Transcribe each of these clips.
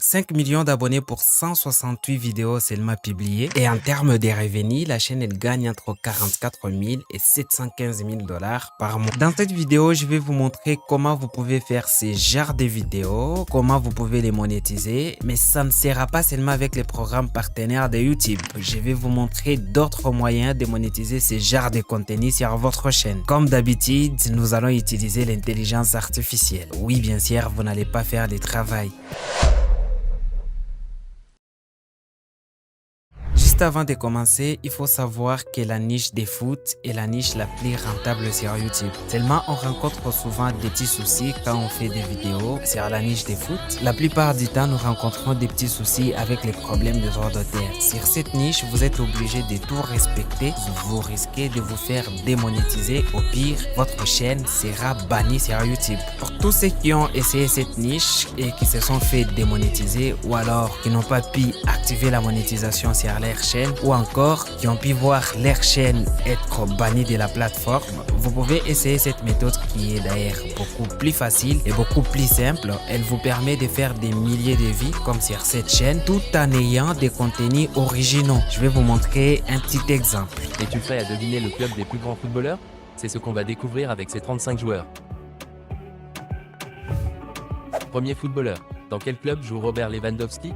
5 millions d'abonnés pour 168 vidéos seulement publiées. Et en termes de revenus, la chaîne elle gagne entre 44 000 et 715 000 dollars par mois. Dans cette vidéo, je vais vous montrer comment vous pouvez faire ces genres de vidéos, comment vous pouvez les monétiser. Mais ça ne sera pas seulement avec les programmes partenaires de YouTube. Je vais vous montrer d'autres moyens de monétiser ces genres de contenus sur votre chaîne. Comme d'habitude, nous allons utiliser l'intelligence artificielle. Oui, bien sûr, vous n'allez pas faire du travail. Juste avant de commencer, il faut savoir que la niche des foot est la niche la plus rentable sur YouTube. Seulement, on rencontre souvent des petits soucis quand on fait des vidéos sur la niche des foot. La plupart du temps, nous rencontrons des petits soucis avec les problèmes de droits d'auteur. Sur cette niche, vous êtes obligé de tout respecter. Vous risquez de vous faire démonétiser. Au pire, votre chaîne sera bannie sur YouTube. Pour tous ceux qui ont essayé cette niche et qui se sont fait démonétiser ou alors qui n'ont pas pu activer la monétisation sur leur chaîne ou encore qui ont pu voir leur chaîne être bannie de la plateforme, vous pouvez essayer cette méthode qui est d'ailleurs beaucoup plus facile et beaucoup plus simple. Elle vous permet de faire des milliers de vues comme sur cette chaîne tout en ayant des contenus originaux. Je vais vous montrer un petit exemple. Es-tu prêt à deviner le club des plus grands footballeurs? C'est ce qu'on va découvrir avec ces 35 joueurs. Premier footballeur. Dans quel club joue Robert Lewandowski?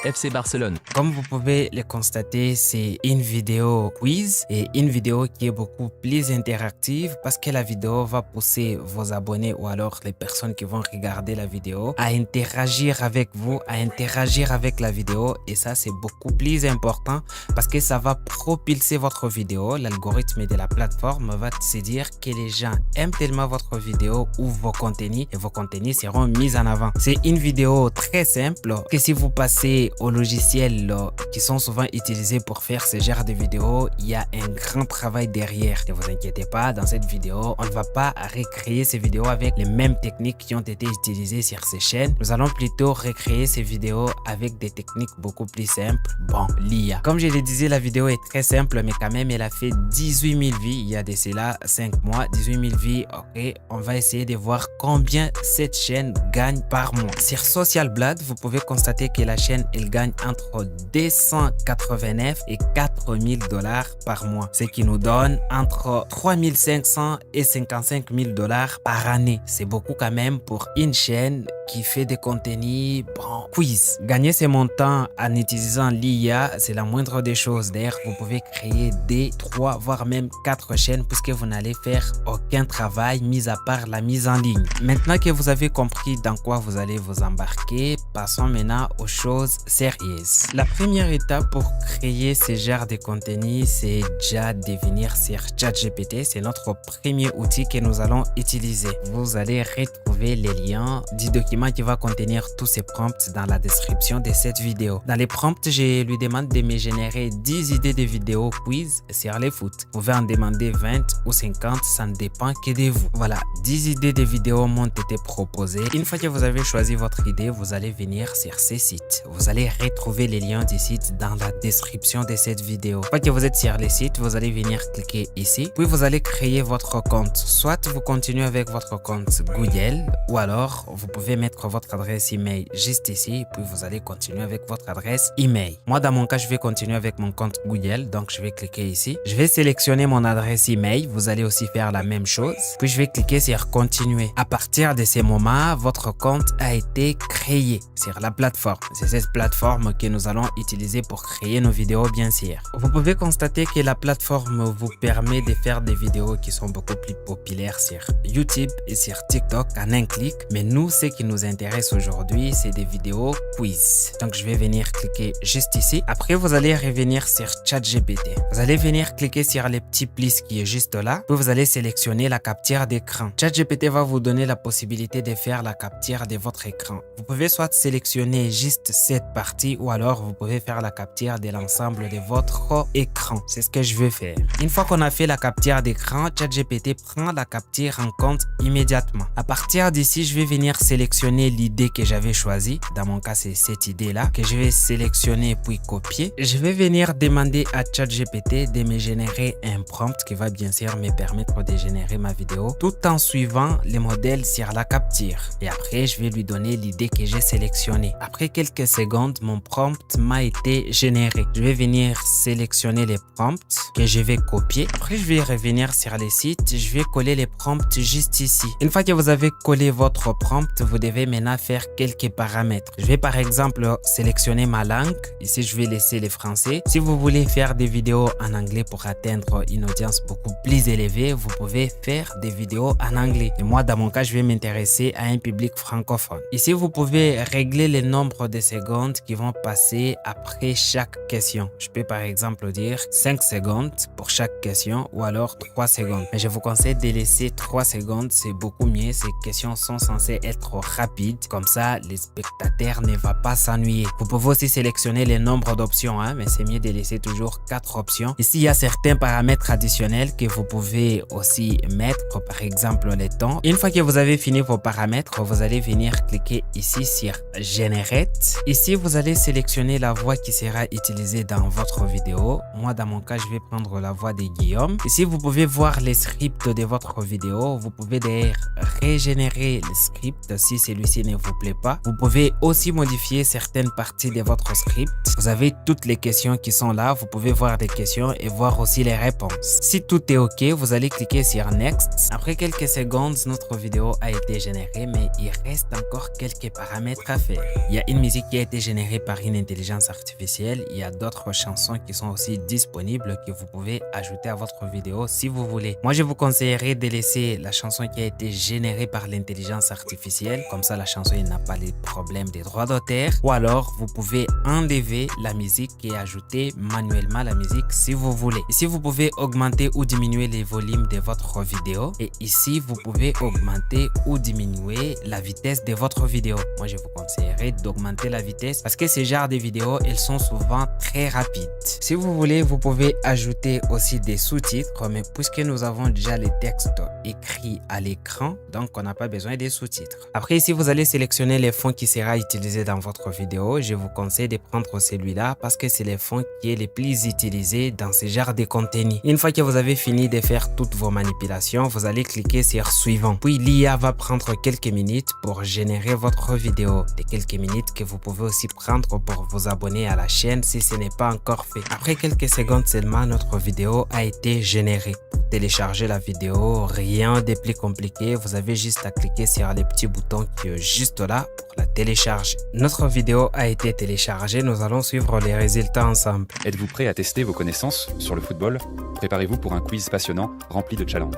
FC Barcelone. Comme vous pouvez le constater, c'est une vidéo quiz et une vidéo qui est beaucoup plus interactive parce que la vidéo va pousser vos abonnés ou alors les personnes qui vont regarder la vidéo à interagir avec vous, à interagir avec la vidéo et ça c'est beaucoup plus important parce que ça va propulser votre vidéo. L'algorithme de la plateforme va se dire que les gens aiment tellement votre vidéo ou vos contenus et vos contenus seront mis en avant. C'est une vidéo très simple que si vous passez aux logiciels qui sont souvent utilisés pour faire ce genre de vidéos, il y a un grand travail derrière. Ne vous inquiétez pas, dans cette vidéo, on ne va pas recréer ces vidéos avec les mêmes techniques qui ont été utilisées sur ces chaînes. Nous allons plutôt recréer ces vidéos avec des techniques beaucoup plus simples. Bon, l'IA. Comme je le disais, la vidéo est très simple, mais quand même, elle a fait 18 000 vues. Il y a de cela 5 mois, 18 000 vues. Ok, on va essayer de voir combien cette chaîne gagne par mois. Sur Social Blade, vous pouvez constater que la chaîne elle gagne entre 289 et 4 000 dollars par mois, ce qui nous donne entre 3 500 et 55 000 dollars par année. C'est beaucoup quand même pour une chaîne qui fait des contenus quiz. Gagner ces montants en utilisant l'IA, c'est la moindre des choses. D'ailleurs, vous pouvez créer des 3 voire même 4 chaînes puisque vous n'allez faire aucun travail mis à part la mise en ligne. Maintenant que vous avez compris dans quoi vous allez vous embarquer, passons maintenant aux choses sérieuses. La première étape pour créer ce genre de contenu, c'est déjà de venir sur ChatGPT. C'est notre premier outil que nous allons utiliser. Vous allez retrouver les liens du document qui va contenir tous ces prompts dans la description de cette vidéo. Dans les prompts, je lui demande de me générer 10 idées de vidéos quiz sur les foot. Vous pouvez en demander 20 ou 50, ça ne dépend que de vous. Voilà, 10 idées de vidéos m'ont été proposées. Une fois que vous avez choisi votre idée, vous allez venir sur ces sites. Vous allez retrouver les liens du site dans la description de cette vidéo. Une fois que vous êtes sur les sites, vous allez venir cliquer ici. Puis vous allez créer votre compte. Soit vous continuez avec votre compte Google ou alors vous pouvez mettre votre adresse email juste ici. Puis vous allez continuer avec votre adresse email. Moi, dans mon cas, je vais continuer avec mon compte Google. Donc, je vais cliquer ici. Je vais sélectionner mon adresse email. Vous allez aussi faire la même chose. Puis je vais cliquer sur continuer. À partir de ce moment, votre compte a été créé sur la plateforme. C'est cette plateforme que nous allons utiliser pour créer nos vidéos, bien sûr. Vous pouvez constater que la plateforme vous permet de faire des vidéos qui sont beaucoup plus populaires sur YouTube et sur TikTok en un clic. Mais nous, ce qui nous intéresse aujourd'hui, c'est des vidéos quiz. Donc, je vais venir cliquer juste ici. Après, vous allez revenir sur ChatGPT. Vous allez venir cliquer sur les petits plus qui est juste là. Puis, vous allez sélectionner la capture d'écran. ChatGPT va vous donner la possibilité de faire la capture de votre écran. Vous pouvez soit sélectionner juste cette partie ou alors vous pouvez faire la capture de l'ensemble de votre écran. C'est ce que je vais faire. Une fois qu'on a fait la capture d'écran, ChatGPT prend la capture en compte immédiatement. À partir d'ici, je vais venir sélectionner sélectionner l'idée que j'avais choisie. Dans mon cas, c'est cette idée-là que je vais sélectionner puis copier. Je vais venir demander à ChatGPT de me générer un prompt qui va bien sûr me permettre de générer ma vidéo tout en suivant les modèles sur la capture. Et après, je vais lui donner l'idée que j'ai sélectionnée. Après quelques secondes, mon prompt m'a été généré. Je vais venir sélectionner les prompts que je vais copier. Après, je vais revenir sur les sites. Je vais coller les prompts juste ici. Une fois que vous avez collé votre prompt, vous devez maintenant faire quelques paramètres. Je vais par exemple sélectionner ma langue. Ici, je vais laisser les français. Si vous voulez faire des vidéos en anglais pour atteindre une audience beaucoup plus élevée, vous pouvez faire des vidéos en anglais. Et moi, dans mon cas, je vais m'intéresser à un public francophone. Ici, vous pouvez régler le nombre de secondes qui vont passer après chaque question. Je peux par exemple dire 5 secondes pour chaque question ou alors 3 secondes. Mais je vous conseille de laisser 3 secondes, c'est beaucoup mieux. Ces questions sont censées être rapides. Comme ça, les spectateurs ne vont pas s'ennuyer. Vous pouvez aussi sélectionner le nombre d'options, mais c'est mieux de laisser toujours 4 options. Ici, il y a certains paramètres additionnels que vous pouvez aussi mettre, par exemple le temps. Une fois que vous avez fini vos paramètres, vous allez venir cliquer ici sur Generate. Ici, vous allez sélectionner la voix qui sera utilisée dans votre vidéo. Moi, dans mon cas, je vais prendre la voix de Guillaume. Ici, vous pouvez voir les scripts de votre vidéo. Vous pouvez d'ailleurs régénérer le script si celui-ci ne vous plaît pas. Vous pouvez aussi modifier certaines parties de votre script. Vous avez toutes les questions qui sont là. Vous pouvez voir des questions et voir aussi les réponses. Si tout est OK, vous allez cliquer sur Next. Après quelques secondes, notre vidéo a été générée, mais il reste encore quelques paramètres à faire. Il y a une musique qui a été générée par une intelligence artificielle. Il y a d'autres chansons qui sont aussi disponibles que vous pouvez ajouter à votre vidéo si vous voulez. Moi, je vous conseillerais de laisser la chanson qui a été générée par l'intelligence artificielle. Comme ça, la chanson n'a pas les problèmes des droits d'auteur. Ou alors, vous pouvez enlever la musique et ajouter manuellement la musique si vous voulez. Ici, vous pouvez augmenter ou diminuer les volumes de votre vidéo. Et ici, vous pouvez augmenter ou diminuer la vitesse de votre vidéo. Moi, je vous conseillerais d'augmenter la vitesse parce que ces genres de vidéos, elles sont souvent très rapides. Si vous voulez, vous pouvez ajouter aussi des sous-titres, mais puisque nous avons déjà les textes écrits à l'écran, donc on n'a pas besoin des sous-titres. Après, ici, vous allez sélectionner les fonds qui sera utilisé dans votre vidéo. Je vous conseille de prendre celui-là parce que c'est le fond qui est le plus utilisé dans ce genre de contenu. Une fois que vous avez fini de faire toutes vos manipulations, vous allez cliquer sur Suivant. Puis l'IA va prendre quelques minutes pour générer votre vidéo. Des quelques minutes que vous pouvez aussi prendre pour vous abonner à la chaîne si ce n'est pas encore fait. Après quelques secondes seulement, notre vidéo a été générée. Pour télécharger la vidéo, rien de plus compliqué. Vous avez juste à cliquer sur les petits boutons qui est juste là pour la télécharger. Notre vidéo a été téléchargée. Nous allons suivre les résultats ensemble. Êtes-vous prêt à tester vos connaissances sur le football? Préparez-vous pour un quiz passionnant, rempli de challenges.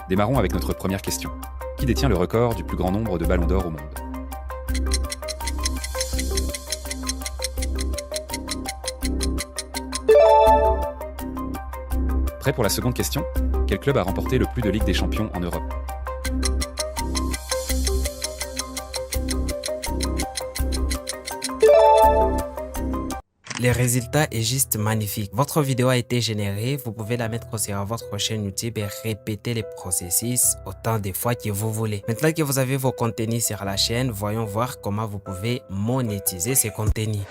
Démarrons avec notre première question. Qui détient le record du plus grand nombre de ballons d'or au monde? Prêt pour la seconde question? Quel club a remporté le plus de Ligue des Champions en Europe? Le résultat est juste magnifique. Votre vidéo a été générée. Vous pouvez la mettre sur votre chaîne YouTube et répéter les processus autant de fois que vous voulez. Maintenant que vous avez vos contenus sur la chaîne, voyons voir comment vous pouvez monétiser ces contenus.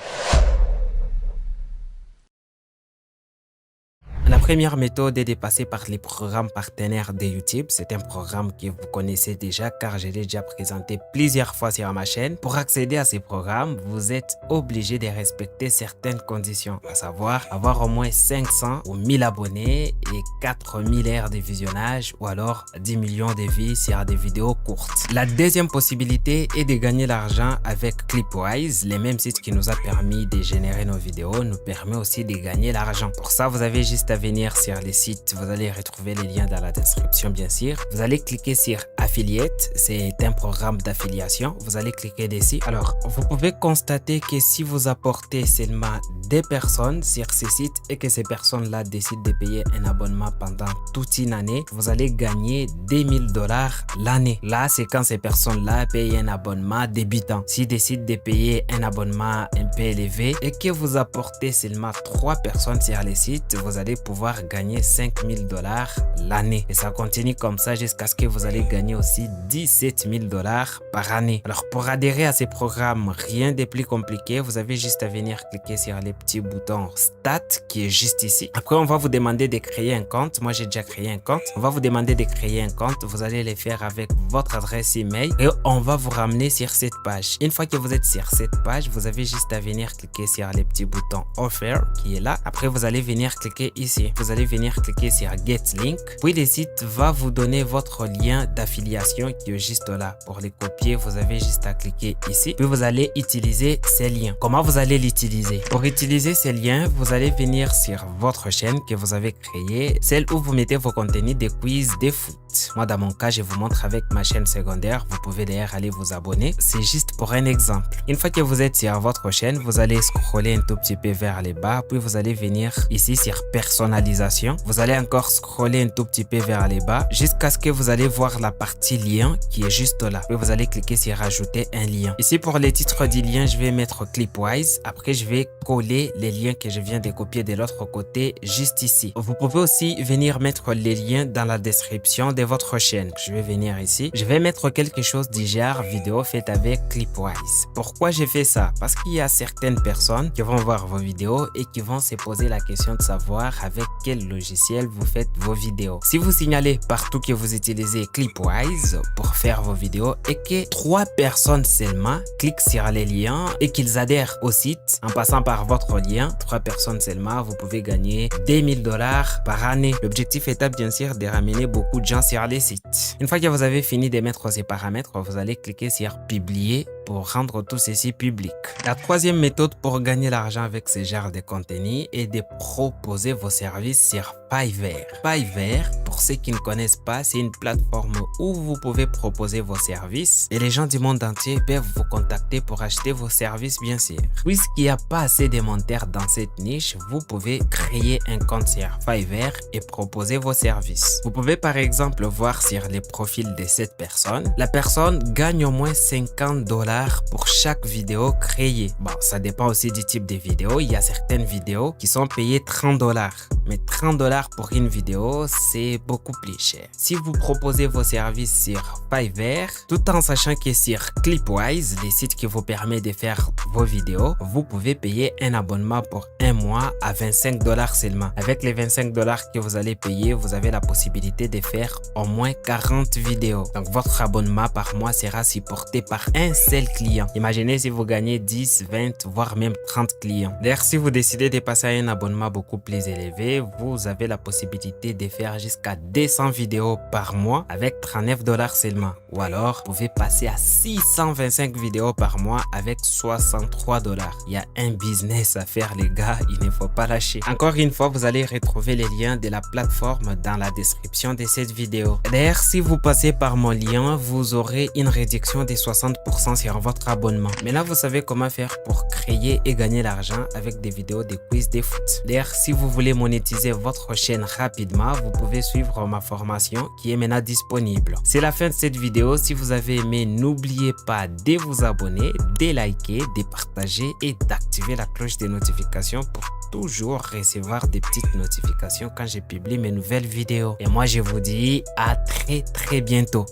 La première méthode est de passer par les programmes partenaires de YouTube. C'est un programme que vous connaissez déjà car je l'ai déjà présenté plusieurs fois sur ma chaîne. Pour accéder à ces programmes, vous êtes obligé de respecter certaines conditions, à savoir avoir au moins 500 ou 1000 abonnés et 4000 heures de visionnage ou alors 10 millions de vues sur des vidéos courtes. La deuxième possibilité est de gagner l'argent avec Clipwise. Le même site qui nous a permis de générer nos vidéos nous permet aussi de gagner l'argent. Pour ça, vous avez juste à venir sur les sites, vous allez retrouver les liens dans la description bien sûr. Vous allez cliquer sur Affiliate, c'est un programme d'affiliation. Vous allez cliquer dessus. Alors, vous pouvez constater que si vous apportez seulement 2 personnes sur ce site et que ces personnes-là décident de payer un abonnement pendant toute une année, vous allez gagner $2000 l'année. Là, c'est quand ces personnes-là payent un abonnement débutant. S'ils décident de payer un abonnement un peu élevé et que vous apportez seulement 3 personnes sur le site, vous allez pouvoir pouvoir gagner 5000 dollars l'année. Et ça continue comme ça jusqu'à ce que vous allez gagner aussi 17 000 dollars par année. Alors pour adhérer à ces programmes, rien de plus compliqué. Vous avez juste à venir cliquer sur les petits boutons Stat qui est juste ici. Après, on va vous demander de créer un compte. Moi, j'ai déjà créé un compte. On va vous demander de créer un compte. Vous allez le faire avec votre adresse email et on va vous ramener sur cette page. Une fois que vous êtes sur cette page, vous avez juste à venir cliquer sur les petits boutons Offer qui est là. Après, vous allez venir cliquer ici. Vous allez venir cliquer sur Get Link. Puis, le site va vous donner votre lien d'affiliation qui est juste là. Pour les copier, vous avez juste à cliquer ici. Puis, vous allez utiliser ces liens. Comment vous allez l'utiliser? Pour utiliser ces liens, vous allez venir sur votre chaîne que vous avez créée, celle où vous mettez vos contenus de quiz de foot. Moi, dans mon cas, je vous montre avec ma chaîne secondaire. Vous pouvez d'ailleurs aller vous abonner. C'est juste pour un exemple. Une fois que vous êtes sur votre chaîne, vous allez scroller un tout petit peu vers le bas, puis vous allez venir ici sur personnalisation. Vous allez encore scroller un tout petit peu vers le bas jusqu'à ce que vous allez voir la partie lien qui est juste là. Puis vous allez cliquer sur ajouter un lien. Ici, pour les titres du lien, je vais mettre Clipwise. Après, je vais coller les liens que je viens de copier de l'autre côté juste ici. Vous pouvez aussi venir mettre les liens dans la description de votre chaîne. Je vais venir ici. Je vais mettre quelque chose du genre vidéo faite avec Clipwise. Pourquoi j'ai fait ça? Parce qu'il y a certaines personnes qui vont voir vos vidéos et qui vont se poser la question de savoir avec quel logiciel vous faites vos vidéos. Si vous signalez partout que vous utilisez Clipwise pour faire vos vidéos et que 3 personnes seulement cliquent sur les liens et qu'ils adhèrent au site en passant par votre lien, 3 personnes seulement, vous pouvez gagner 2000 dollars par année. L'objectif est bien sûr de ramener beaucoup de gens sur les sites. Une fois que vous avez fini de mettre ces paramètres, vous allez cliquer sur publier pour rendre tout ceci public. La troisième méthode pour gagner l'argent avec ce genre de contenu est de proposer vos services sur Fiverr. Fiverr, pour ceux qui ne connaissent pas, c'est une plateforme où vous pouvez proposer vos services et les gens du monde entier peuvent vous contacter pour acheter vos services, bien sûr. Puisqu'il n'y a pas assez de monteurs dans cette niche, vous pouvez créer un compte sur Fiverr et proposer vos services. Vous pouvez par exemple voir sur les profils de cette personne. La personne gagne au moins 50 dollars pour chaque vidéo créée. Bon, ça dépend aussi du type de vidéo. Il y a certaines vidéos qui sont payées 30 dollars. Mais 30 dollars pour une vidéo, c'est beaucoup plus cher. Si vous proposez vos services sur Fiverr, tout en sachant que sur Clipwise, les sites qui vous permettent de faire vos vidéos, vous pouvez payer un abonnement pour un mois à 25 dollars seulement. Avec les 25 dollars que vous allez payer, vous avez la possibilité de faire au moins 40 vidéos. Donc, votre abonnement par mois sera supporté par un seul client. Imaginez si vous gagnez 10, 20, voire même 30 clients. D'ailleurs, si vous décidez de passer à un abonnement beaucoup plus élevé, vous avez la possibilité de faire jusqu'à 200 vidéos par mois avec 39 dollars seulement. Ou alors, vous pouvez passer à 625 vidéos par mois avec 63 dollars. Il y a un business à faire, les gars. Il ne faut pas lâcher. Encore une fois, vous allez retrouver les liens de la plateforme dans la description de cette vidéo. D'ailleurs, si vous passez par mon lien, vous aurez une réduction de 60% sur votre abonnement. Mais là, vous savez comment faire pour créer et gagner l'argent avec des vidéos de quiz de foot. D'ailleurs, si vous voulez monétiser votre chaîne rapidement, vous pouvez suivre ma formation qui est maintenant disponible. C'est la fin de cette vidéo. Si vous avez aimé, n'oubliez pas de vous abonner, de liker, de partager et d'activer la cloche des notifications pour toujours recevoir des petites notifications quand je publie mes nouvelles vidéos. Et moi, je vous dis à très bientôt.